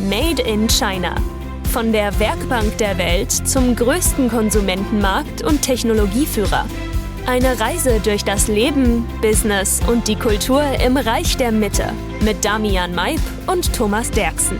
Made in China. Von der Werkbank der Welt zum größten Konsumentenmarkt und Technologieführer. Eine Reise durch das Leben, Business und die Kultur im Reich der Mitte mit Damian Maib und Thomas Derksen.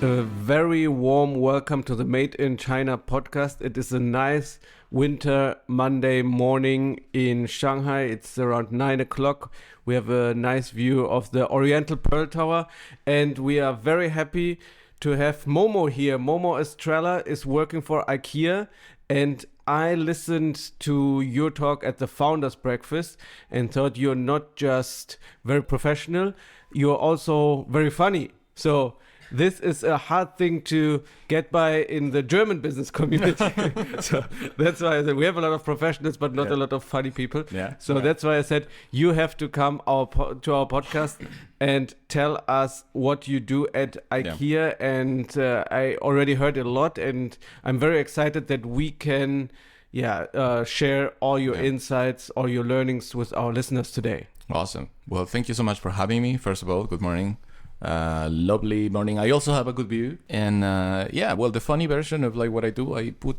A very warm welcome to the Made in China podcast. It is a nice winter Monday morning in Shanghai. It's around 9 o'clock. We have a nice view of the Oriental Pearl Tower, and we are very happy to have Momo here. Momo Estrella is working for IKEA, and I listened to your talk at the Founders Breakfast and thought you're not just very professional, you're also very funny. So this is a hard thing to get by in the German business community. So that's why I said we have a lot of professionals, but not a lot of funny people. So that's why I said you have to come to our podcast and tell us what you do at IKEA. And I already heard a lot, and I'm very excited that we can share all your insights, all your learnings with our listeners today. Awesome. Well, thank you so much for having me. First of all, good morning. Lovely morning. I also have a good view, and the funny version of like what I do, I put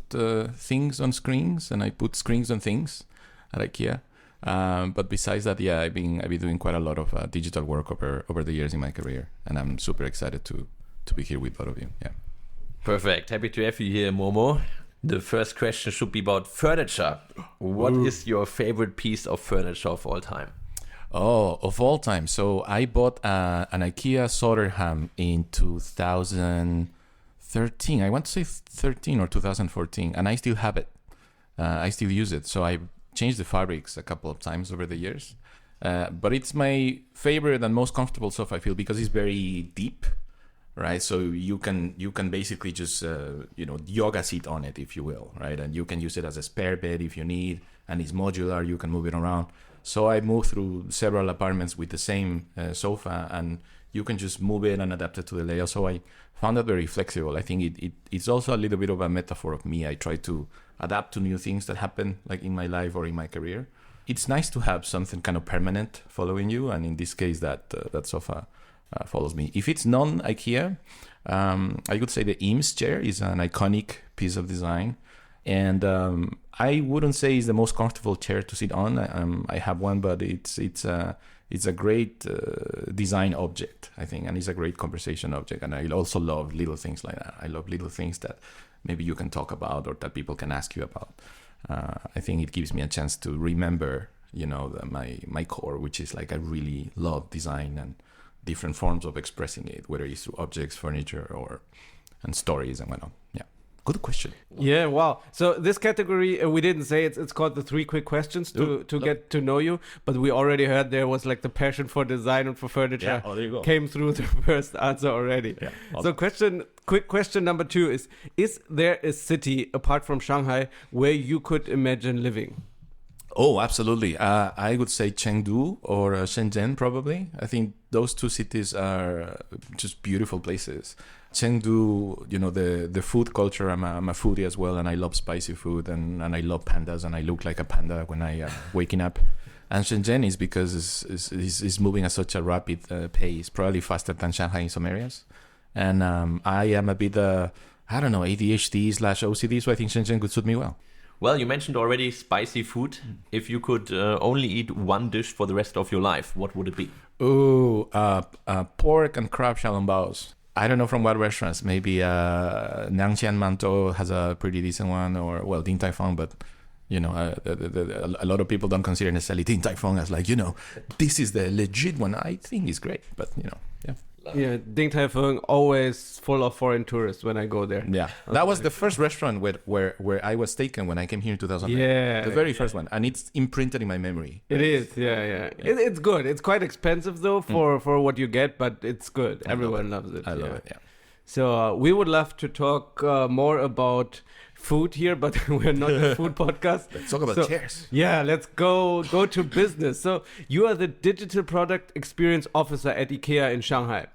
things on screens and I put screens on things at IKEA. But besides that, I've been doing quite a lot of digital work over the years in my career, and I'm super excited to be here with both of you. Yeah. Perfect. Happy to have you here, Momo. The first question should be about furniture. What is your favorite piece of furniture of all time? Oh, of all time. So I bought an IKEA Soderham in 2013. I want to say 13 or 2014, and I still have it. I still use it. So I changed the fabrics a couple of times over the years. But it's my favorite and most comfortable sofa, I feel, because it's very deep, right? So you can basically just yoga seat on it, if you will, right? And you can use it as a spare bed if you need, and it's modular. You can move it around. So I moved through several apartments with the same sofa, and you can just move it and adapt it to the layout. So I found that very flexible. I think it's also a little bit of a metaphor of me. I try to adapt to new things that happen like in my life or in my career. It's nice to have something kind of permanent following you, and in this case, that sofa follows me. If it's non-IKEA, I could say the Eames chair is an iconic piece of design. And I wouldn't say it's the most comfortable chair to sit on. I have one, but it's a great design object, I think, and it's a great conversation object. And I also love little things like that. I love little things that maybe you can talk about or that people can ask you about. I think it gives me a chance to remember, my core, which is like I really love design and different forms of expressing it, whether it's through objects, furniture, and stories and whatnot. Yeah. Good question. Yeah, wow. So this category, we didn't say it's called the 3 quick questions to get to know you, but we already heard there was like the passion for design and for furniture came through the first answer already. Yeah, awesome. So quick question number 2 is there a city apart from Shanghai where you could imagine living? Oh, absolutely. I would say Chengdu or Shenzhen, probably. I think those 2 cities are just beautiful places. Chengdu, the food culture, I'm a foodie as well, and I love spicy food, and I love pandas, and I look like a panda when I waking up. And Shenzhen is because it's moving at such a rapid pace, probably faster than Shanghai in some areas. And I am a bit, ADHD/OCD, so I think Shenzhen could suit me well. Well, you mentioned already spicy food. If you could only eat one dish for the rest of your life, what would it be? Pork and crab xiaolongbao. I don't know from what restaurants. Maybe Nangqian Mantou has a pretty decent one, or Din Tai Fung, but a lot of people don't consider necessarily Din Tai Fung as like, this is the legit one. I think it's great, but Yeah, Din Tai Fung always full of foreign tourists when I go there. Yeah, that was the first restaurant where I was taken when I came here in 2009. Yeah, the very first one, and it's imprinted in my memory. It is, yeah. It's good. It's quite expensive though for what you get, but it's good. Everyone loves it. I love it. Yeah. So we would love to talk more about food here, but we're not a food podcast. Let's talk about chairs. Yeah, let's go to business. So you are the Digital Product Experience Officer at IKEA in Shanghai.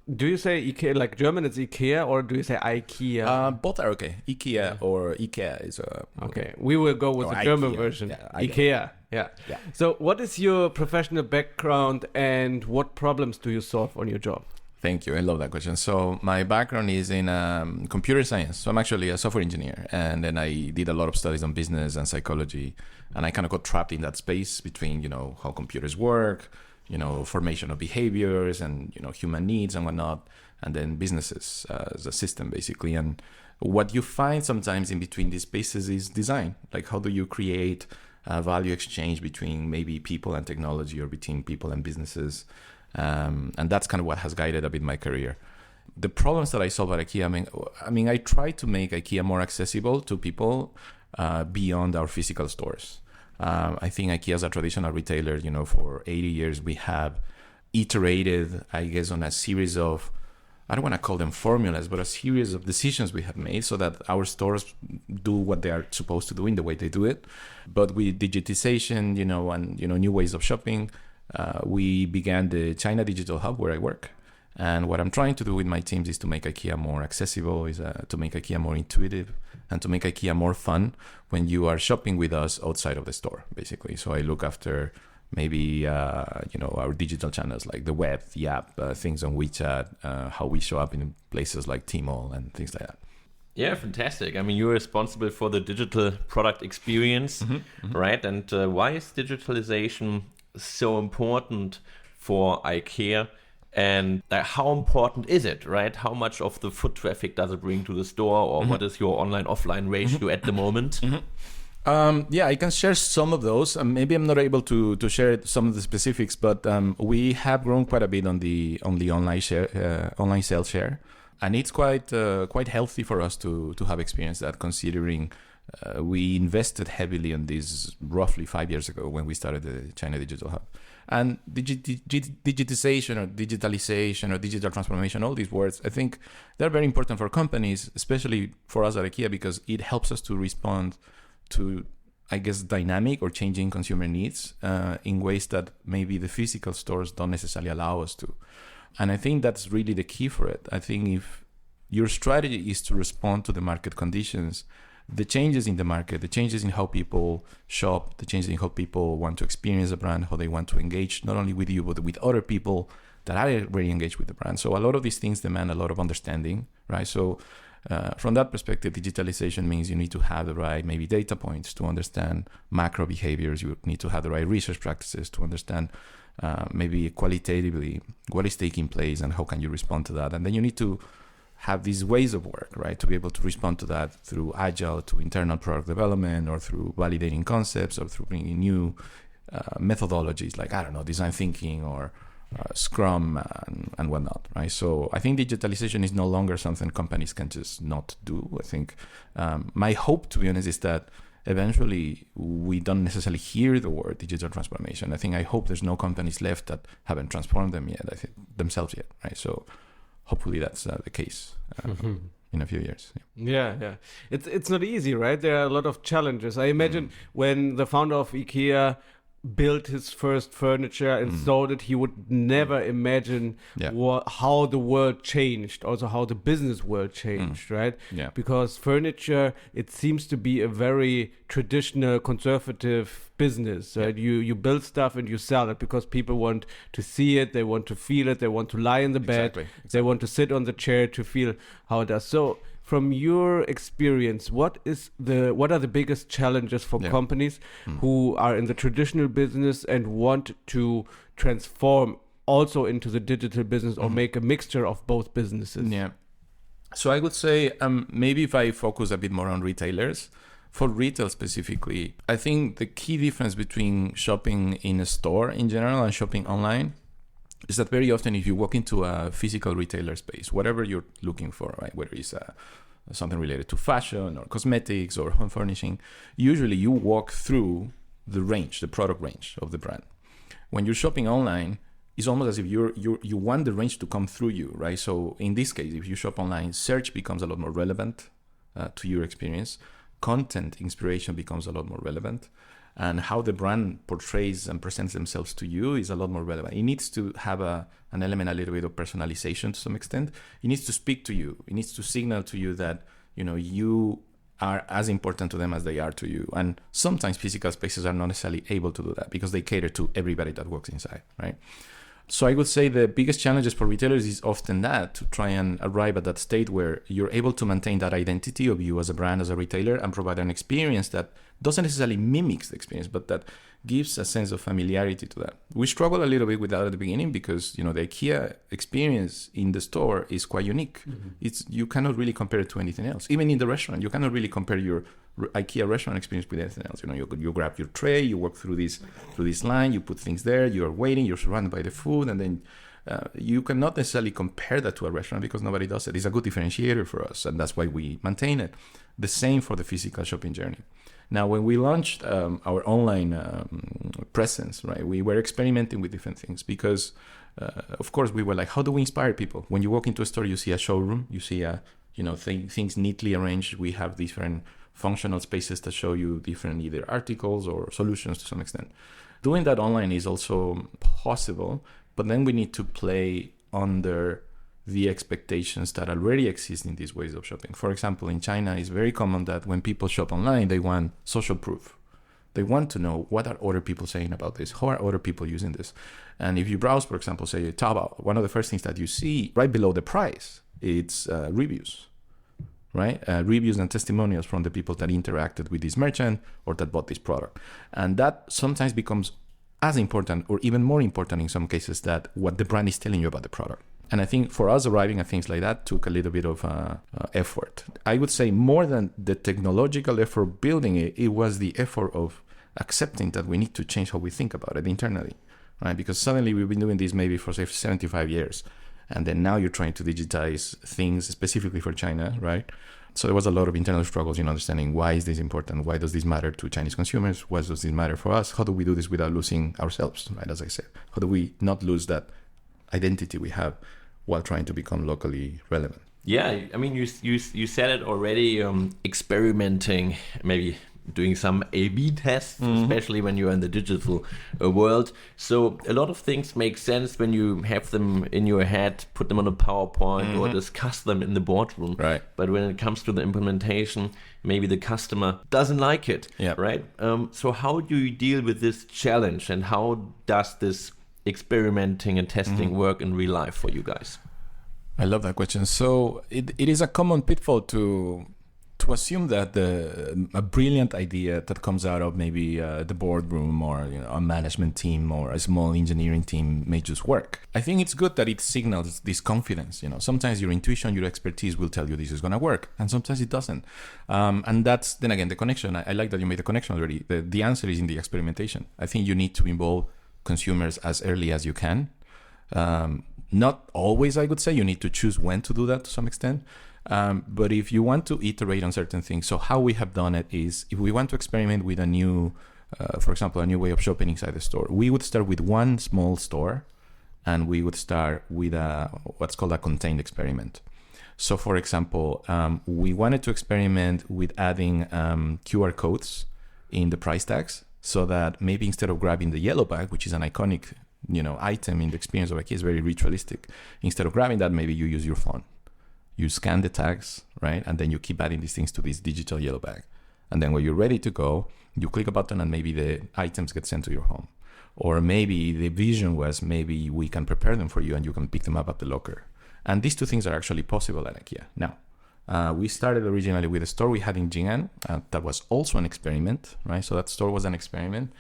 Do you say IKEA, like German it's IKEA, or do you say IKEA? Both are okay. IKEA or IKEA is okay. We will go with the German version. Yeah, IKEA. Yeah. So what is your professional background and what problems do you solve on your job? Thank you. I love that question. So my background is in computer science. So I'm actually a software engineer. And then I did a lot of studies on business and psychology. And I kind of got trapped in that space between, how computers work, formation of behaviors and, human needs and whatnot. And then businesses as a system, basically. And what you find sometimes in between these spaces is design. Like, how do you create a value exchange between maybe people and technology, or between people and businesses? And that's kind of what has guided a bit my career. The problems that I solve at IKEA, I try to make IKEA more accessible to people beyond our physical stores. I think IKEA is a traditional retailer. For 80 years, we have iterated, I guess, on a series of, I don't want to call them formulas, but a series of decisions we have made so that our stores do what they are supposed to do in the way they do it. But with digitization, and new ways of shopping, we began the China Digital Hub where I work. And what I'm trying to do with my teams is to make IKEA more accessible, is to make IKEA more intuitive, and to make IKEA more fun when you are shopping with us outside of the store, basically. So I look after maybe, our digital channels like the web, the app, things on WeChat, how we show up in places like Tmall and things like that. Yeah, fantastic. You're responsible for the digital product experience, right? And why is digitalization so important for IKEA, and how important is it, right? How much of the foot traffic does it bring to the store, or what is your online-offline ratio at the moment? I can share some of those. Maybe I'm not able to share some of the specifics, but we have grown quite a bit on the online sales share, and it's quite healthy for us to have experienced that, considering we invested heavily on this roughly 5 years ago when we started the China Digital Hub. And digitization or digitalization or digital transformation, all these words, I think they're very important for companies, especially for us at IKEA, because it helps us to respond to, I guess, dynamic or changing consumer needs in ways that maybe the physical stores don't necessarily allow us to. And I think that's really the key for it. I think if your strategy is to respond to the market conditions, the changes in the market, the changes in how people shop, the changes in how people want to experience a brand, how they want to engage not only with you, but with other people that are very engaged with the brand. So a lot of these things demand a lot of understanding, right? So from that perspective, digitalization means you need to have the right maybe data points to understand macro behaviors. You need to have the right research practices to understand maybe qualitatively what is taking place and how can you respond to that. And then you need to have these ways of work, right, to be able to respond to that through agile, to internal product development, or through validating concepts, or through bringing new methodologies like, design thinking or Scrum and whatnot, right? So I think digitalization is no longer something companies can just not do. I think my hope, to be honest, is that eventually we don't necessarily hear the word digital transformation. I hope there's no companies left that haven't transformed themselves yet, right? So hopefully that's the case in a few years. Yeah. It's not easy, right? There are a lot of challenges. I imagine when the founder of IKEA built his first furniture and sold it, he would never imagine how the world changed, also how the business world changed, right? Yeah. Because furniture, it seems to be a very traditional, conservative business, right? You build stuff and you sell it because people want to see it, they want to feel it, they want to lie in the bed, Exactly. they want to sit on the chair to feel how it does. So from your experience, what are the biggest challenges for companies who are in the traditional business and want to transform also into the digital business or make a mixture of both businesses? Yeah. So I would say maybe if I focus a bit more on retailers, for retail specifically, I think the key difference between shopping in a store in general and shopping online is that very often if you walk into a physical retailer space, whatever you're looking for, right, whether it's something related to fashion or cosmetics or home furnishing, usually you walk through the product range of the brand. When you're shopping online, it's almost as if you want the range to come through you, right? So in this case, if you shop online, search becomes a lot more relevant to your experience. Content inspiration becomes a lot more relevant. And how the brand portrays and presents themselves to you is a lot more relevant. It needs to have an element, a little bit of personalization to some extent. It needs to speak to you. It needs to signal to you that, you are as important to them as they are to you. And sometimes physical spaces are not necessarily able to do that because they cater to everybody that walks inside, right? So I would say the biggest challenges for retailers is often that, to try and arrive at that state where you're able to maintain that identity of you as a brand, as a retailer, and provide an experience that doesn't necessarily mimic the experience, but that gives a sense of familiarity to that. We struggle a little bit with that at the beginning because, the IKEA experience in the store is quite unique. Mm-hmm. You cannot really compare it to anything else. Even in the restaurant, you cannot really compare your IKEA restaurant experience with anything else. You grab your tray, you walk through this line, you put things there, you're waiting, you're surrounded by the food, and then you cannot necessarily compare that to a restaurant because nobody does it. It's a good differentiator for us, and that's why we maintain it. The same for the physical shopping journey. Now, when we launched our online presence, right, we were experimenting with different things because, of course, we were like, how do we inspire people? When you walk into a store, you see a showroom, you see things neatly arranged. We have different functional spaces that show you different either articles or solutions to some extent. Doing that online is also possible, but then we need to play under the expectations that already exist in these ways of shopping. For example, in China, it's very common that when people shop online, they want social proof. They want to know, what are other people saying about this? How are other people using this? And if you browse, for example, say Taobao, one of the first things that you see right below the price, it's reviews, right? Reviews and testimonials from the people that interacted with this merchant or that bought this product. And that sometimes becomes as important or even more important in some cases that what the brand is telling you about the product. And I think for us, arriving at things like that took a little bit of effort. I would say more than the technological effort building it, it was the effort of accepting that we need to change how we think about it internally, right? Because suddenly we've been doing this maybe for, say, 75 years. And then now you're trying to digitize things specifically for China, right? So there was a lot of internal struggles in understanding, why is this important? Why does this matter to Chinese consumers? Why does this matter for us? How do we do this without losing ourselves, right? As I said, how do we not lose that identity we have while trying to become locally relevant? Yeah, I mean, you said it already, experimenting, maybe doing some A/B tests, especially when you're in the digital world. So a lot of things make sense when you have them in your head, put them on a PowerPoint or discuss them in the boardroom. Right. But when it comes to the implementation, maybe the customer doesn't like it. Yeah. Right. So how do you deal with this challenge, and how does this experimenting and testing work in real life for you guys? I love that question. So it is a common pitfall to assume that a brilliant idea that comes out of maybe the boardroom or a management team or a small engineering team may just work. I think it's good that it signals this confidence. Sometimes your intuition, your expertise will tell you this is going to work, and sometimes it doesn't. And that's, then again, the connection. I like that you made the connection already. The answer is in the experimentation. I think you need to involve consumers as early as you can. Not always, I would say. You need to choose when to do that to some extent. But if you want to iterate on certain things, so how we have done it is, if we want to experiment with a new, for example, a new way of shopping inside the store, we would start with one small store, and we would start with what's called a contained experiment. So, for example, we wanted to experiment with adding QR codes in the price tags, so that maybe instead of grabbing the yellow bag, which is an iconic, item in the experience of IKEA, is very ritualistic. Instead of grabbing that, maybe you use your phone. You scan the tags, right? And then you keep adding these things to this digital yellow bag. And then when you're ready to go, you click a button and maybe the items get sent to your home. Or maybe the vision was, maybe we can prepare them for you and you can pick them up at the locker. And these two things are actually possible at IKEA. Now, we started originally with a store we had in Jing'an. That was also an experiment, right? So that store was an experiment.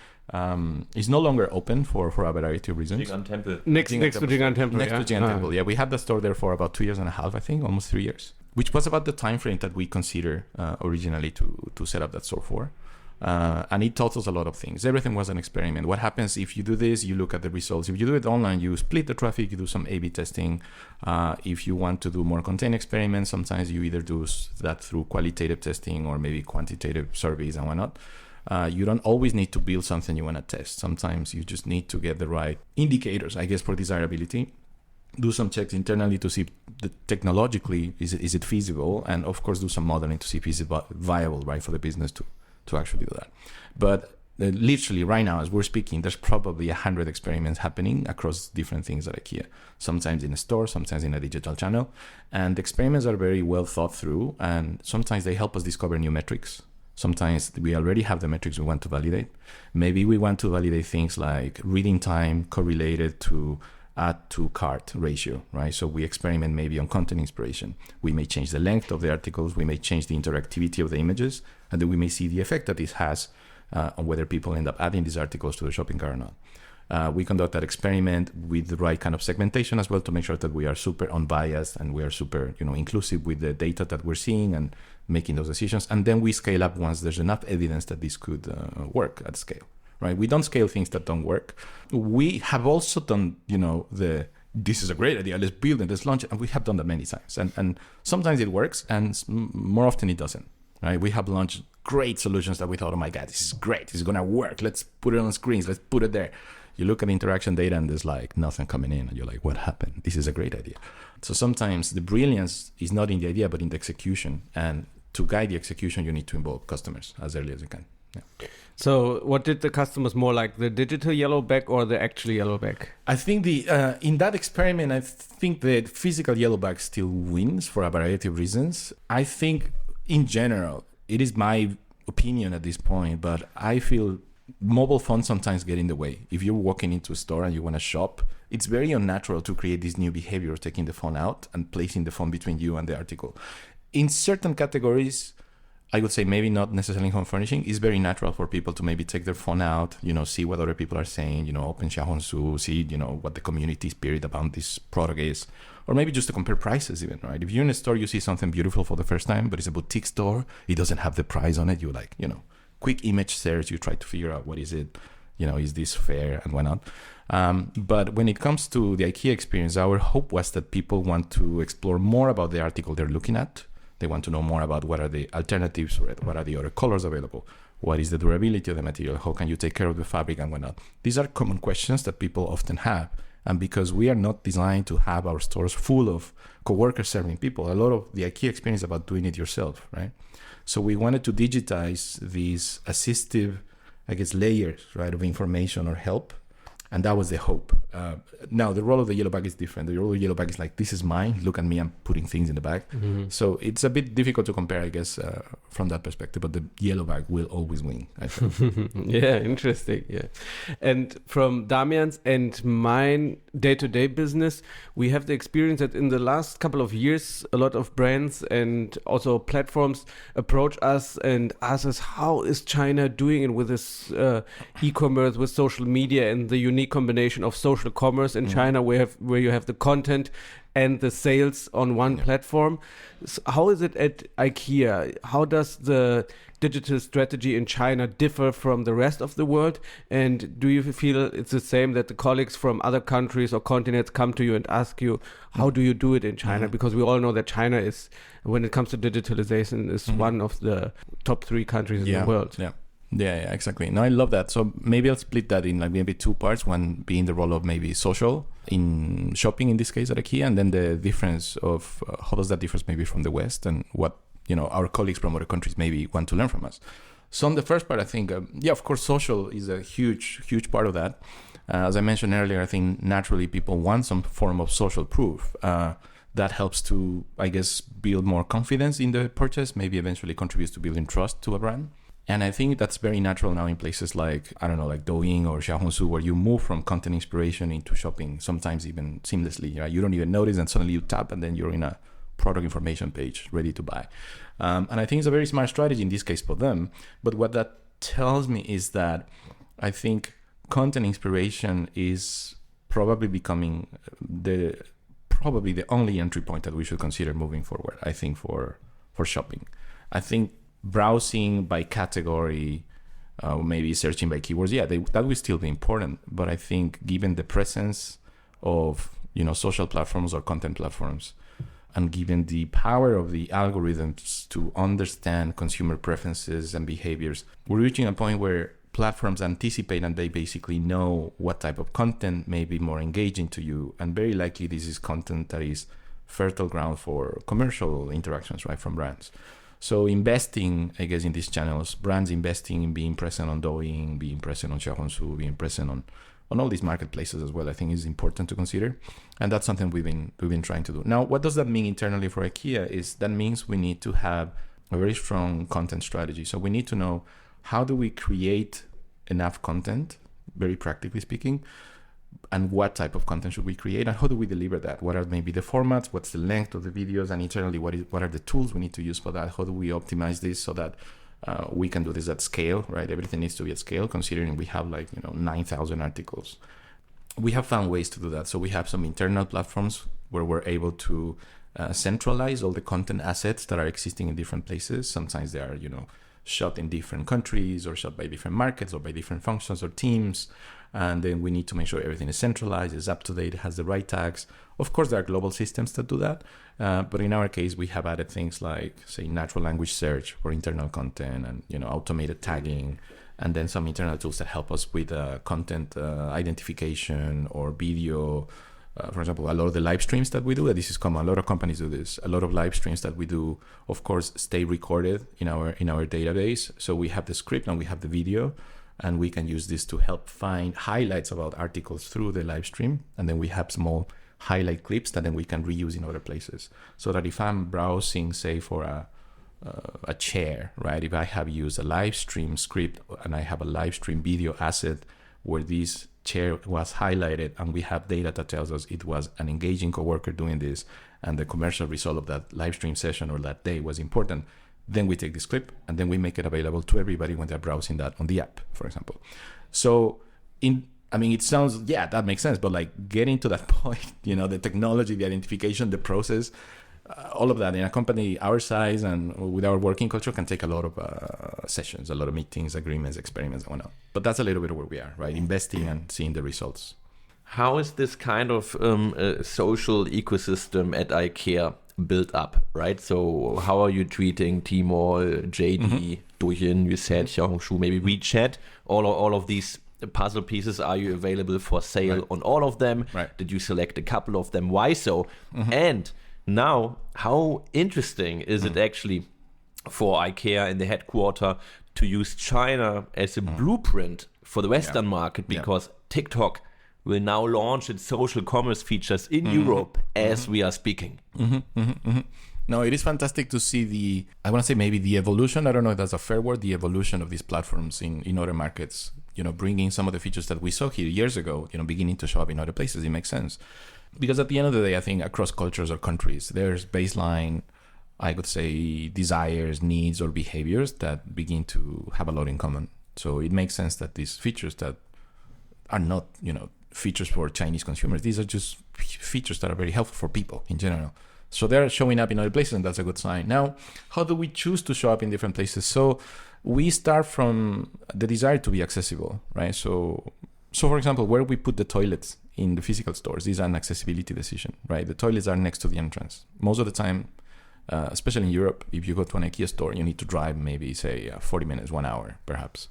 It's no longer open for a variety of reasons. Jing'an Temple. Next to Jing'an Temple. Next to Jing'an Temple, yeah. We had the store there for about 2 years and a half, I think, almost 3 years, which was about the time frame that we considered originally to set up that store for. And it taught us a lot of things. Everything was an experiment. What happens if you do this? You look at the results. If you do it online, you split the traffic, you do some A/B testing. If you want to do more contained experiments, sometimes you either do that through qualitative testing or maybe quantitative surveys and whatnot. You don't always need to build something you want to test. Sometimes you just need to get the right indicators, I guess, for desirability. Do some checks internally to see technologically, is it feasible? And of course, do some modeling to see if it's viable, right, for the business to actually do that. But literally right now, as we're speaking, there's probably 100 experiments happening across different things at IKEA. Sometimes in a store, sometimes in a digital channel. And the experiments are very well thought through. And sometimes they help us discover new metrics. Sometimes we already have the metrics we want to validate. Maybe we want to validate things like reading time correlated to add to cart ratio, right? So we experiment maybe on content inspiration. We may change the length of the articles, we may change the interactivity of the images, and then we may see the effect that this has on whether people end up adding these articles to the shopping cart or not. We conduct that experiment with the right kind of segmentation as well to make sure that we are super unbiased and we are super, inclusive with the data that we're seeing and making those decisions. And then we scale up once there's enough evidence that this could work at scale, right? We don't scale things that don't work. We have also done, this is a great idea, let's build it, let's launch it. And we have done that many times. And sometimes it works and more often it doesn't, right? We have launched great solutions that we thought, oh my God, this is great. This is going to work. Let's put it on screens. Let's put it there. You look at the interaction data and there's like nothing coming in. And you're like, what happened? This is a great idea. So sometimes the brilliance is not in the idea, but in the execution. And to guide the execution, you need to involve customers as early as you can. Yeah. So what did the customers more like, the digital yellow bag or the actual yellow bag? I think in that experiment, I think the physical yellow bag still wins for a variety of reasons. I think in general, it is my opinion at this point, but I feel mobile phones sometimes get in the way. If you're walking into a store and you want to shop, it's very unnatural to create this new behavior of taking the phone out and placing the phone between you and the article. In certain categories, I would say maybe not necessarily home furnishing, it's very natural for people to maybe take their phone out, see what other people are saying, open Xiaohongshu, see, what the community spirit about this product is, or maybe just to compare prices even, right? If you're in a store, you see something beautiful for the first time, but it's a boutique store, it doesn't have the price on it, you like, quick image search, you try to figure out what is it, is this fair and whatnot. But when it comes to the IKEA experience, our hope was that people want to explore more about the article they're looking at. They want to know more about what are the alternatives, what are the other colors available, what is the durability of the material, how can you take care of the fabric and whatnot. These are common questions that people often have. And because we are not designed to have our stores full of coworkers serving people, a lot of the IKEA experience is about doing it yourself, right? So we wanted to digitize these assistive, layers, right, of information or help. And that was the hope. Now, the role of the yellow bag is different. The role of the yellow bag is like, this is mine. Look at me. I'm putting things in the bag. Mm-hmm. So it's a bit difficult to compare, I guess, from that perspective. But the yellow bag will always win, I think. Yeah, interesting. Yeah. And from Damian's and mine day-to-day business, we have the experience that in the last couple of years, a lot of brands and also platforms approach us and ask us, how is China doing it with this e-commerce, with social media and the unique combination of social commerce in China where you have the content and the sales on one platform. So how is it at IKEA? How does the digital strategy in China differ from the rest of the world? And do you feel it's the same that the colleagues from other countries or continents come to you and ask you, how do you do it in China? Because we all know that China is, when it comes to digitalization, is one of the top 3 countries in the world. Yeah, exactly. No, I love that. So maybe I'll split that in maybe 2 parts. One being the role of maybe social in shopping, in this case at IKEA, and then the difference of how does that differ maybe from the West and what our colleagues from other countries maybe want to learn from us. So on the first part, I think, of course, social is a huge part of that. As I mentioned earlier, I think naturally people want some form of social proof. That helps to, I guess, build more confidence in the purchase, maybe eventually contributes to building trust to a brand. And I think that's very natural now in places like, like Douyin or Xiaohongshu, where you move from content inspiration into shopping, sometimes even seamlessly. Right? You don't even notice, and suddenly you tap, and then you're in a product information page ready to buy. And I think it's a very smart strategy in this case for them. But what that tells me is that I think content inspiration is probably becoming the only entry point that we should consider moving forward, I think, for shopping. I think browsing by category, maybe searching by keywords, that will still be important. But I think given the presence of social platforms or content platforms, and given the power of the algorithms to understand consumer preferences and behaviors, we're reaching a point where platforms anticipate and they basically know what type of content may be more engaging to you. And very likely this is content that is fertile ground for commercial interactions, right, from brands. So investing, I guess, in these channels, brands investing in being present on Douyin, being present on Xiaohongshu, being present on all these marketplaces as well, I think is important to consider. And that's something we've been trying to do. Now, what does that mean internally for IKEA is that means we need to have a very strong content strategy. So we need to know, how do we create enough content, very practically speaking, and what type of content should we create, and how do we deliver that? What are maybe the formats? What's the length of the videos? And internally, what are the tools we need to use for that? How do we optimize this so that we can do this at scale, right? Everything needs to be at scale, considering we have 9,000 articles. We have found ways to do that. So we have some internal platforms where we're able to centralize all the content assets that are existing in different places. Sometimes they are, shot in different countries or shot by different markets or by different functions or teams. And then we need to make sure everything is centralized, is up to date, has the right tags. Of course, there are global systems that do that. But in our case, we have added things like, say, natural language search for internal content and, automated tagging, and then some internal tools that help us with content identification or video. For example, a lot of the live streams that we do, this is common, a lot of companies do this. A lot of live streams that we do, of course, stay recorded in our database. So we have the script and we have the video, and we can use this to help find highlights about articles through the live stream. And then we have small highlight clips that then we can reuse in other places. So that if I'm browsing, say, for a chair, right? If I have used a live stream script and I have a live stream video asset where this chair was highlighted, and we have data that tells us it was an engaging coworker doing this, and the commercial result of that live stream session or that day was important, then we take this clip and then we make it available to everybody when they're browsing that on the app, for example. So it sounds, that makes sense, but getting to that point, the technology, the identification, the process, all of that in a company our size and with our working culture can take a lot of sessions, a lot of meetings, agreements, experiments, and whatnot. But that's a little bit of where we are, right? Investing and seeing the results. How is this kind of social ecosystem at IKEA built up, right? So how are you treating Tmall, JD, Douyin, you said Xiaohongshu, maybe WeChat, all of these puzzle pieces? Are you available for sale on all of them? Right. Did you select a couple of them? Why so? And now, how interesting is it actually for IKEA in the headquarters to use China as a blueprint for the Western market? Because TikTok will now launch its social commerce features in Europe as we are speaking. No, it is fantastic to see I want to say maybe the evolution, I don't know if that's a fair word, the evolution of these platforms in other markets, bringing some of the features that we saw here years ago, beginning to show up in other places. It makes sense. Because at the end of the day, I think across cultures or countries, there's baseline, I could say, desires, needs, or behaviors that begin to have a lot in common. So it makes sense that these features that are not, features for Chinese consumers, these are just features that are very helpful for people in general. So they're showing up in other places, and that's a good sign. Now, how do we choose to show up in different places? So we start from the desire to be accessible, right? So for example, where we put the toilets in the physical stores, these are an accessibility decision, right? The toilets are next to the entrance. Most of the time, especially in Europe, if you go to an IKEA store, you need to drive maybe, say, 40 minutes, 1 hour, perhaps.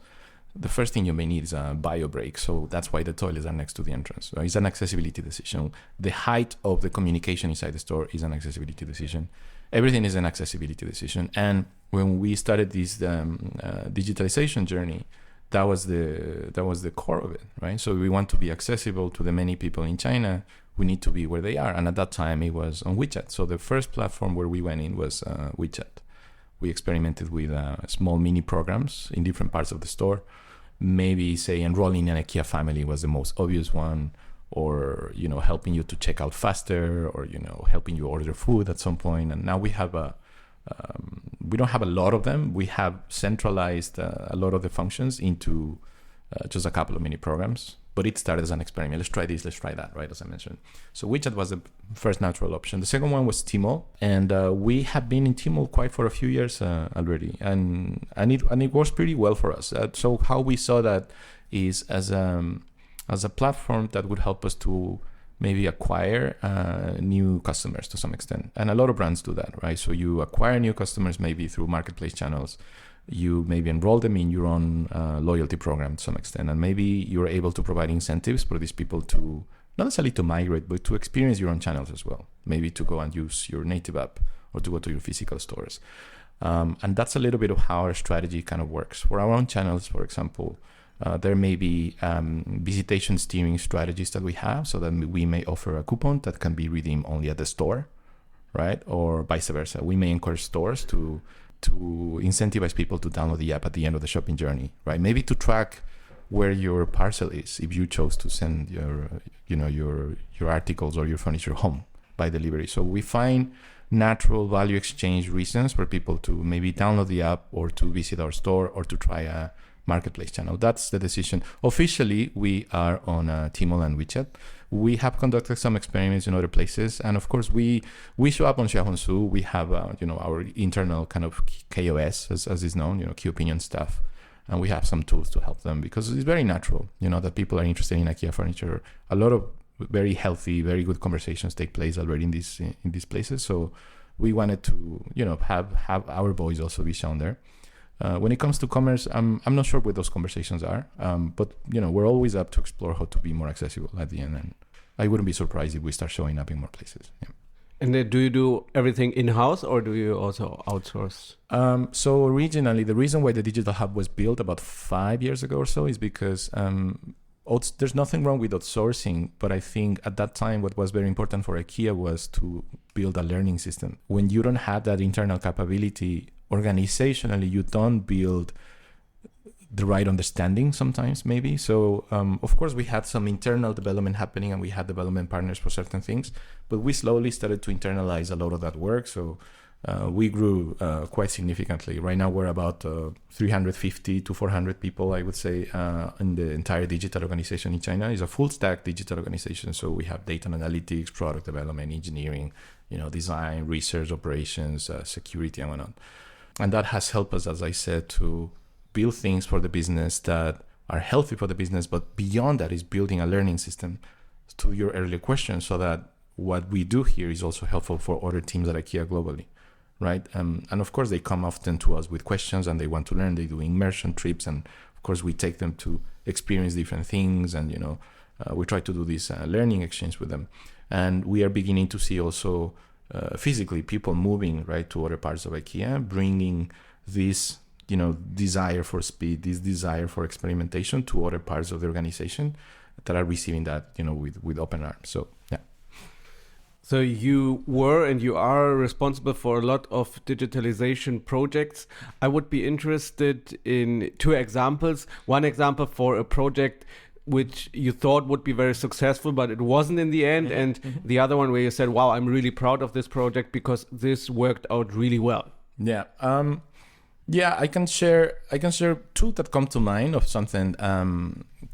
The first thing you may need is a bio break. So that's why the toilets are next to the entrance. So it's an accessibility decision. The height of the communication inside the store is an accessibility decision. Everything is an accessibility decision. And when we started this digitalization journey, that was the core of it, right? So we want to be accessible to the many people in China. We need to be where they are. And at that time, it was on WeChat. So the first platform where we went in was WeChat. We experimented with small mini programs in different parts of the store. Maybe, say, enrolling in an IKEA family was the most obvious one, or, helping you to check out faster, or, helping you order food at some point. And now we have we don't have a lot of them. We have centralized a lot of the functions into just a couple of mini programs, but it started as an experiment. Let's try this, let's try that, right? As I mentioned. So WeChat was the first natural option. The second one was Tmall, and we have been in Tmall quite for a few years already, and it works pretty well for us. So how we saw that is as a platform that would help us to maybe acquire new customers to some extent. And a lot of brands do that, right? So you acquire new customers maybe through marketplace channels. You maybe enroll them in your own loyalty program to some extent. And maybe you're able to provide incentives for these people to, not necessarily to migrate, but to experience your own channels as well. Maybe to go and use your native app or to go to your physical stores. And that's a little bit of how our strategy kind of works. For our own channels, for example, there may be visitation steering strategies that we have, so that we may offer a coupon that can be redeemed only at the store, right? Or vice versa. We may encourage stores to incentivize people to download the app at the end of the shopping journey, right? Maybe to track where your parcel is if you chose to send your articles or your furniture home by delivery. So we find natural value exchange reasons for people to maybe download the app or to visit our store or to try a marketplace channel. That's the decision. Officially, we are on Tmall and WeChat. We have conducted some experiments in other places, and of course, we show up on Xiaohongshu. We have our internal kind of KOS, as is known, key opinion staff, and we have some tools to help them because it's very natural, that people are interested in IKEA furniture. A lot of very healthy, very good conversations take place already in these places. So we wanted to, have our voice also be shown there. When it comes to commerce, I'm not sure what those conversations are, but we're always up to explore how to be more accessible at the end, and I wouldn't be surprised if we start showing up in more places. Yeah. And then do you do everything in-house or do you also outsource? So originally, the reason why the digital hub was built about 5 years ago or so is because there's nothing wrong with outsourcing, but I think at that time what was very important for IKEA was to build a learning system. When you don't have that internal capability organizationally, you don't build the right understanding sometimes, maybe. So of course we had some internal development happening and we had development partners for certain things, but we slowly started to internalize a lot of that work. So we grew quite significantly. Right now we're about 350 to 400 people, I would say, in the entire digital organization in China. It's a full stack digital organization. So we have data and analytics, product development, engineering, design, research, operations, security, and whatnot. And that has helped us, as I said, to build things for the business that are healthy for the business. But beyond that is building a learning system, to your earlier question, so that what we do here is also helpful for other teams at IKEA globally, right? And of course, they come often to us with questions and they want to learn. They do immersion trips. And of course, we take them to experience different things. And, we try to do this learning exchange with them. And we are beginning to see also physically people moving right to other parts of IKEA, bringing this desire for speed, this desire for experimentation to other parts of the organization that are receiving that with open arms. So yeah. So you were and you are responsible for a lot of digitalization projects. I would be interested in 2 examples. One example for a project which you thought would be very successful, but it wasn't in the end. Mm-hmm. And the other one where you said, wow, I'm really proud of this project because this worked out really well. Yeah. I can share 2 that come to mind of something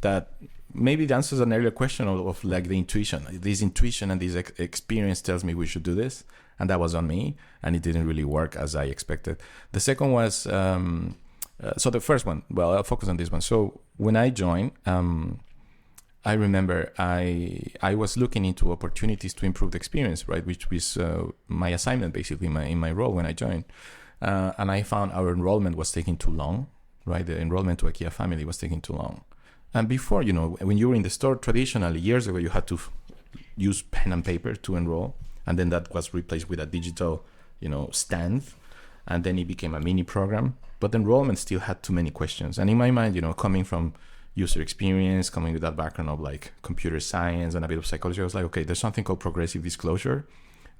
that maybe answers an earlier question of like the intuition. This intuition and this experience tells me we should do this. And that was on me. And it didn't really work as I expected. The second was, so the first one, well, I'll focus on this one. So when I joined, I remember I was looking into opportunities to improve the experience, right? Which was my assignment basically in my role when I joined. And I found our enrollment was taking too long, right? The enrollment to IKEA Family was taking too long. And before, when you were in the store, traditionally, years ago, you had to use pen and paper to enroll. And then that was replaced with a digital, stand. And then it became a mini program. But enrollment still had too many questions. And in my mind, coming from user experience, coming with that background of like computer science and a bit of psychology, I was like, okay, there's something called progressive disclosure,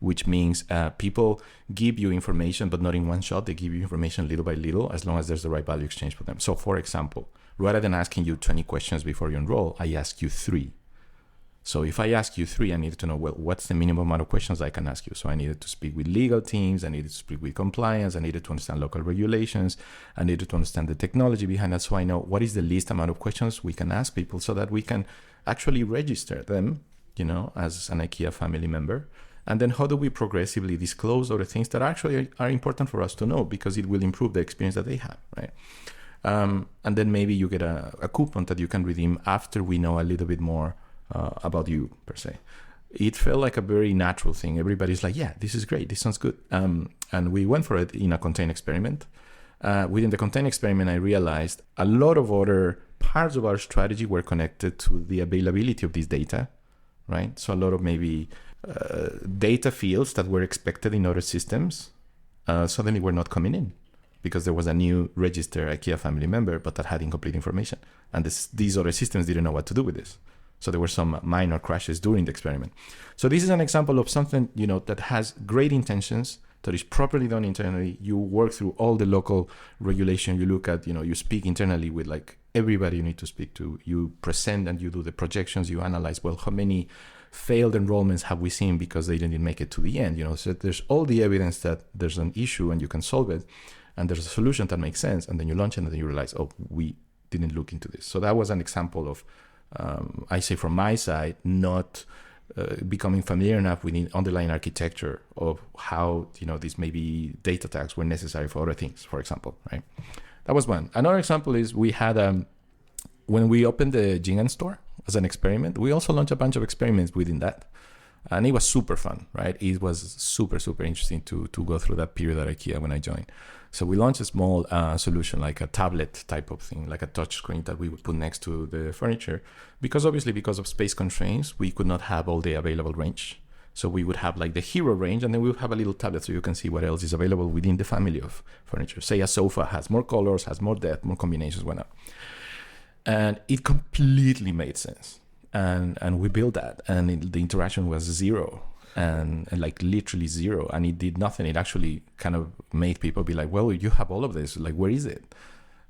which means people give you information, but not in one shot. They give you information little by little, as long as there's the right value exchange for them. So for example, rather than asking you 20 questions before you enroll, I ask you 3. So if I ask you 3, I needed to know, well, what's the minimum amount of questions I can ask you? So I needed to speak with legal teams. I needed to speak with compliance. I needed to understand local regulations. I needed to understand the technology behind that. So I know what is the least amount of questions we can ask people so that we can actually register them, as an IKEA family member. And then how do we progressively disclose other things that actually are important for us to know because it will improve the experience that they have, right? And then maybe you get a coupon that you can redeem after we know a little bit more about you, per se. It felt like a very natural thing. Everybody's like, yeah, this is great. This sounds good. And we went for it in a contained experiment. Within the contained experiment, I realized a lot of other parts of our strategy were connected to the availability of this data, right? So a lot of maybe data fields that were expected in other systems suddenly were not coming in because there was a new registered IKEA family member, but that had incomplete information. And these other systems didn't know what to do with this. So there were some minor crashes during the experiment. So this is an example of something, that has great intentions, that is properly done internally. You work through all the local regulation. You look at, you speak internally with like everybody you need to speak to. You present and you do the projections, you analyze, well, how many failed enrollments have we seen because they didn't make it to the end? So there's all the evidence that there's an issue and you can solve it, and there's a solution that makes sense, and then you launch it and then you realize, oh, we didn't look into this. So that was an example of, I say from my side, not becoming familiar enough with the underlying architecture of how, these maybe data tags were necessary for other things, for example, right? That was one. Another example is we had, when we opened the Jing'an store as an experiment, we also launched a bunch of experiments within that. And it was super fun, right? It was super, super interesting to go through that period at IKEA when I joined. So we launched a small solution, like a tablet type of thing, like a touch screen that we would put next to the furniture. Because of space constraints, we could not have all the available range. So we would have like the hero range, and then we would have a little tablet so you can see what else is available within the family of furniture. Say a sofa has more colors, has more depth, more combinations, whatnot. And it completely made sense. And we built that, and the interaction was zero, and like literally zero, and it did nothing. It actually kind of made people be like, well, you have all of this, like, where is it?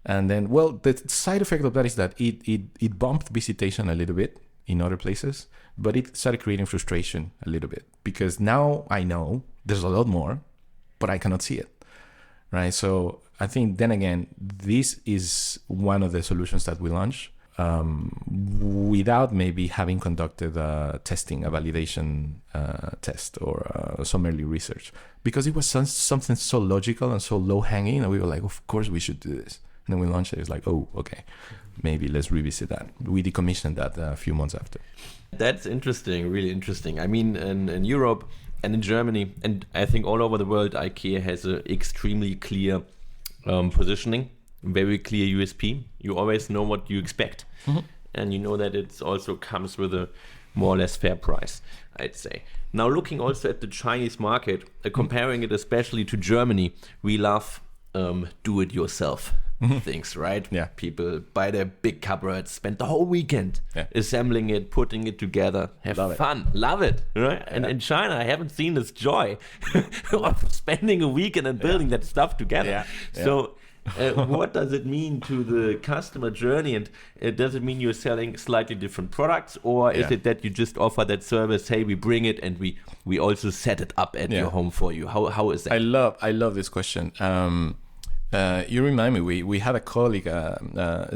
And then, well, the side effect of that is that it bumped visitation a little bit in other places, but it started creating frustration a little bit, because now I know there's a lot more, but I cannot see it, right? So I think then again, this is one of the solutions that we launched without maybe having conducted a validation test or some early research, because it was something so logical and so low hanging, and we were like, of course we should do this. And then we launched it. It's like, oh, okay, maybe let's revisit that. We decommissioned that a few months after. That's interesting, really interesting. I mean, in Europe and in Germany, and I think all over the world, IKEA has an extremely clear positioning, very clear USP. You always know what you expect. Mm-hmm. And you know that it also comes with a more or less fair price, I'd say. Now, looking also at the Chinese market, comparing it especially to Germany, we love do-it-yourself things, right? Yeah. People buy their big cupboards, spend the whole weekend assembling it, putting it together, have fun, love it, right? And in China, I haven't seen this joy of spending a weekend and building that stuff together. Yeah. So what does it mean to the customer journey? And does it mean you're selling slightly different products, or is it that you just offer that service, hey, we bring it and we also set it up at your home for you? How is that? I love this question. You remind me, we had a colleague,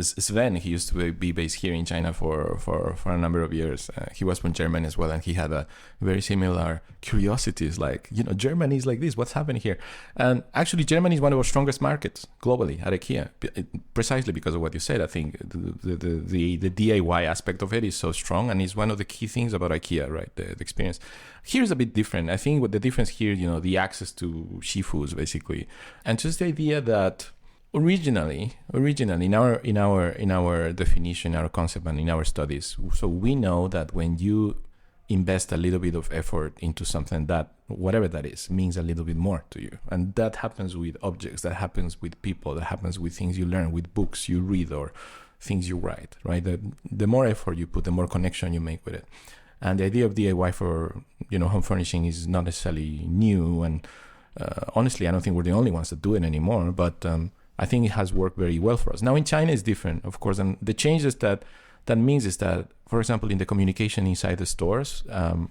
Sven. He used to be based here in China for a number of years. He was from Germany as well, and he had a very similar curiosities, like, Germany is like this, what's happening here? And actually, Germany is one of our strongest markets globally at IKEA, precisely because of what you said. I think the DIY aspect of it is so strong, and it's one of the key things about IKEA, right? The experience. Here's a bit different. I think what the difference here, the access to Shifus, basically, and just the idea that originally in our definition, our concept, and in our studies, so we know that when you invest a little bit of effort into something, that whatever that is means a little bit more to you, and that happens with objects, that happens with people, that happens with things you learn, with books you read, or things you write, right? The more effort you put, the more connection you make with it. And the idea of DIY for home furnishing is not necessarily new, and honestly, I don't think we're the only ones that do it anymore. But I think it has worked very well for us. Now in China, it's different, of course, and the changes that means is that, for example, in the communication inside the stores,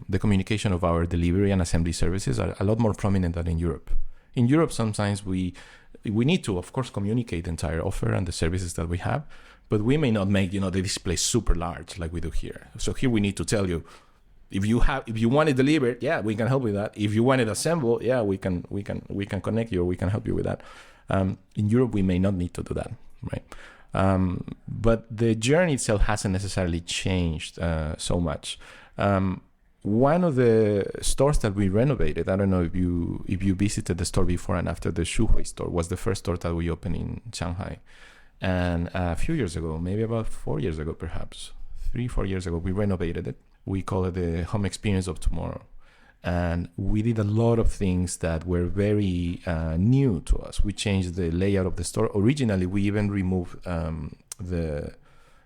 the communication of our delivery and assembly services are a lot more prominent than in Europe. In Europe, sometimes we need to, of course, communicate the entire offer and the services that we have. But we may not make, the display super large like we do here. So here we need to tell you, if you want it delivered, we can help with that. If you want it assembled, we can connect you, or we can help you with that. In Europe, we may not need to do that, right? But the journey itself hasn't necessarily changed so much. One of the stores that we renovated, I don't know if you visited the store before and after, the Shuhui store was the first store that we opened in Shanghai. And a few years ago, maybe about 4 years ago, perhaps 3-4 years ago, we renovated it. We call it the home experience of tomorrow. And we did a lot of things that were very new to us. We changed the layout of the store. Originally, we even removed the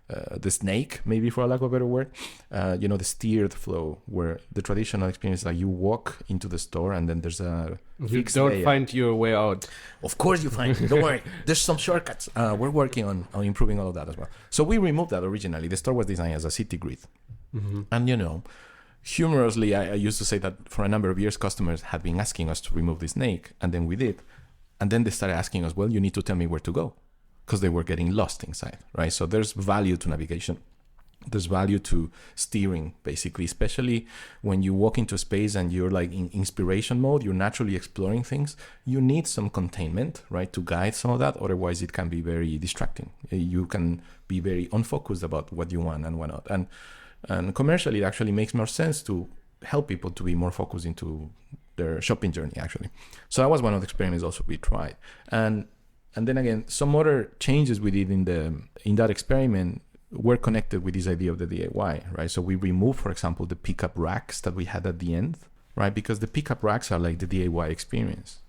the snake, maybe for a lack of a better word, the steered flow, where the traditional experience, like you walk into the store and then there's a you don't find your way out. Of course you find it. Don't worry. There's some shortcuts. We're working on improving all of that as well. So we removed that originally. The store was designed as a city grid. Mm-hmm. And, humorously, I used to say that for a number of years, customers had been asking us to remove the snake, and then we did. And then they started asking us, well, you need to tell me where to go, because they were getting lost inside, right? So there's value to navigation. There's value to steering, basically, especially when you walk into a space and you're like in inspiration mode, you're naturally exploring things. You need some containment, right, to guide some of that. Otherwise, it can be very distracting. You can be very unfocused about what you want and what not. And commercially, it actually makes more sense to help people to be more focused into their shopping journey, actually. So that was one of the experiments also we tried. And then again, some other changes we did in that experiment were connected with this idea of the DIY, right? So we removed, for example, the pickup racks that we had at the end, right? Because the pickup racks are like the DIY experience.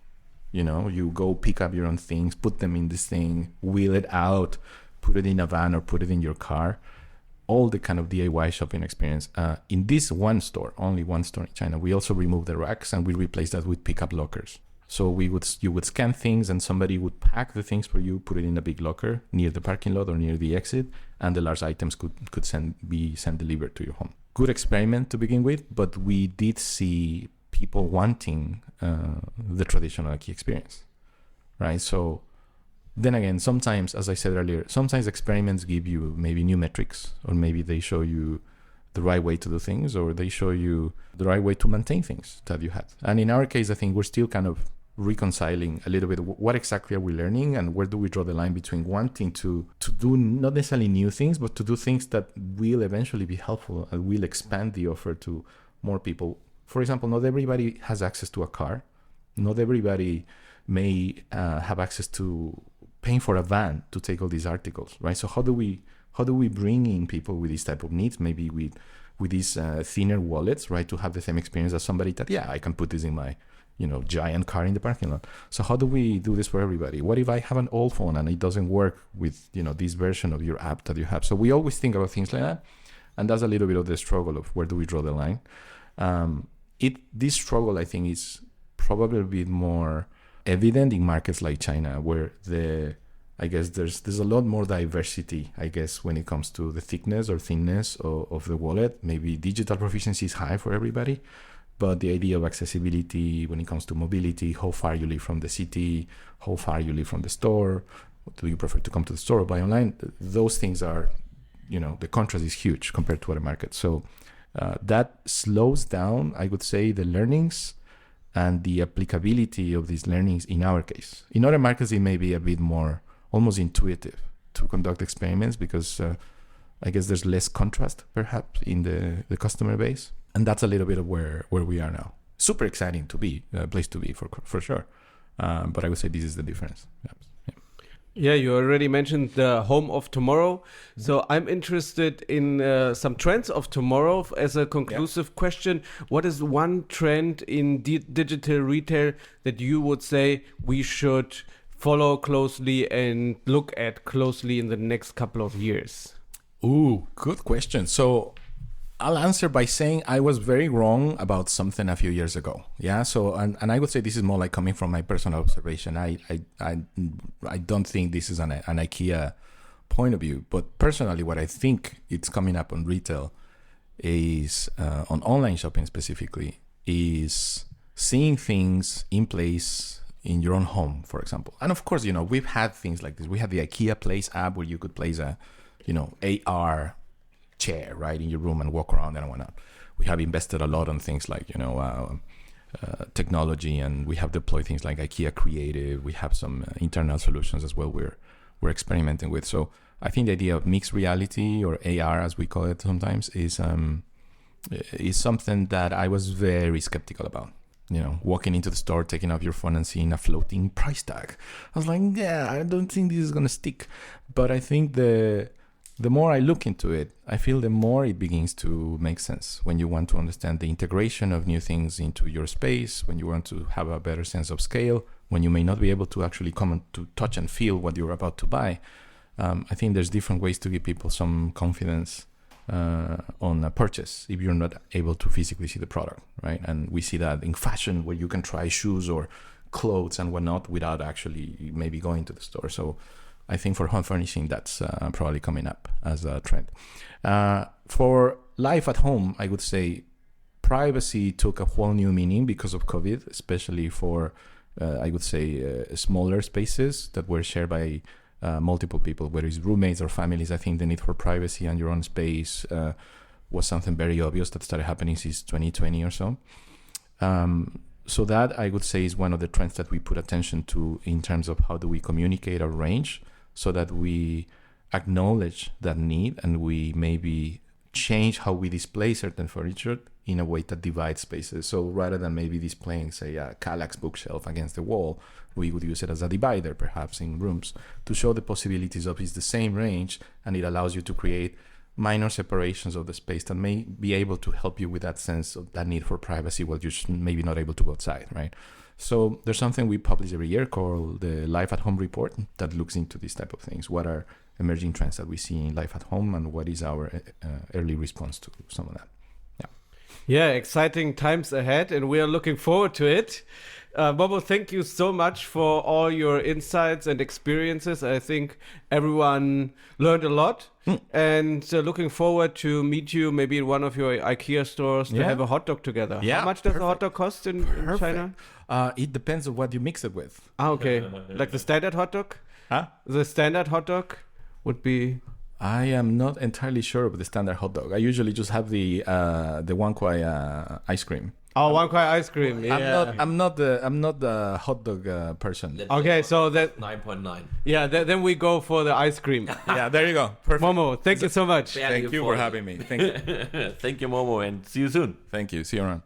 You go pick up your own things, put them in this thing, wheel it out, put it in a van or put it in your car. All the kind of DIY shopping experience. In this one store, only one store in China, we also removed the racks and we replaced that with pickup lockers. So you would scan things and somebody would pack the things for you, put it in a big locker near the parking lot or near the exit, and the large items could be sent delivered to your home. Good experiment to begin with, but we did see people wanting the traditional IKEA experience, right? So then again, sometimes, as I said earlier, sometimes experiments give you maybe new metrics, or maybe they show you the right way to do things, or they show you the right way to maintain things that you had. And in our case, I think we're still kind of reconciling a little bit what exactly are we learning and where do we draw the line between wanting to do not necessarily new things, but to do things that will eventually be helpful and will expand the offer to more people. For example, not everybody has access to a car. Not everybody may have access to paying for a van to take all these articles, right? So how do we bring in people with this type of needs, maybe with these thinner wallets, right, to have the same experience as somebody that, I can put this in my giant car in the parking lot. So how do we do this for everybody? What if I have an old phone and it doesn't work with this version of your app that you have? So we always think about things like that, and that's a little bit of the struggle of where do we draw the line. This struggle, I think, is probably a bit more evident in markets like China, where I guess there's a lot more diversity, I guess, when it comes to the thickness or thinness of the wallet. Maybe digital proficiency is high for everybody, but the idea of accessibility when it comes to mobility, how far you live from the city, how far you live from the store, do you prefer to come to the store or buy online? Those things are, the contrast is huge compared to other markets. So that slows down, I would say, the learnings and the applicability of these learnings in our case. In other markets, it may be a bit more almost intuitive to conduct experiments because I guess there's less contrast perhaps in the customer base. And that's a little bit of where we are now. Super exciting to be, place to be for sure. But I would say this is the difference. Yeah, you already mentioned the home of tomorrow. So I'm interested in some trends of tomorrow as a conclusive question. What is one trend in digital retail that you would say we should follow closely and look at closely in the next couple of years? Ooh, good question. So I'll answer by saying I was very wrong about something a few years ago. Yeah. So, and I would say this is more like coming from my personal observation. I don't think this is an IKEA point of view, but personally, what I think it's coming up on retail is on online shopping specifically is seeing things in place in your own home, for example. And of course, we've had things like this. We had the IKEA Place app where you could place a, AR chair right in your room and walk around and whatnot. We have invested a lot on things like technology, and we have deployed things like IKEA Creative. We have some internal solutions as well we're experimenting with. So I think the idea of mixed reality, or AR as we call it sometimes, is something that I was very skeptical about. Walking into the store, taking off your phone and seeing a floating price tag. I was like, I don't think this is gonna stick. But I think the more I look into it, I feel the more it begins to make sense when you want to understand the integration of new things into your space, when you want to have a better sense of scale, when you may not be able to actually come to touch and feel what you're about to buy. I think there's different ways to give people some confidence on a purchase if you're not able to physically see the product, right? And we see that in fashion where you can try shoes or clothes and whatnot without actually maybe going to the store. So I think for home furnishing, that's probably coming up as a trend. For life at home, I would say privacy took a whole new meaning because of COVID, especially for, I would say, smaller spaces that were shared by multiple people, whether it's roommates or families. I think the need for privacy and your own space was something very obvious that started happening since 2020 or so. So that, I would say, is one of the trends that we put attention to in terms of how do we communicate our range so that we acknowledge that need and we maybe change how we display certain furniture in a way that divides spaces. So rather than maybe displaying, say, a Kallax bookshelf against the wall, we would use it as a divider, perhaps in rooms, to show the possibilities of it's the same range, and it allows you to create minor separations of the space that may be able to help you with that sense of that need for privacy while you're maybe not able to go outside, right? So there's something we publish every year called the Life at Home Report that looks into these type of things. What are emerging trends that we see in life at home, and what is our early response to some of that? Yeah, exciting times ahead, and we are looking forward to it. Momo, thank you so much for all your insights and experiences. I think everyone learned a lot, and looking forward to meet you maybe in one of your IKEA stores to have a hot dog together. Yeah, how much does a hot dog cost in China? It depends on what you mix it with. Okay. Like the standard hot dog? Huh? The standard hot dog would be... I am not entirely sure of the standard hot dog. I usually just have the One Kwai ice cream. Oh, One Kwai ice cream. Yeah. I'm not the hot dog person. Okay, so that 9.9. Yeah, then we go for the ice cream. Yeah, there you go. Perfect. Momo, thank you so much. Thank you for having me. Thank you. Thank you, Momo, and see you soon. Thank you. See you around.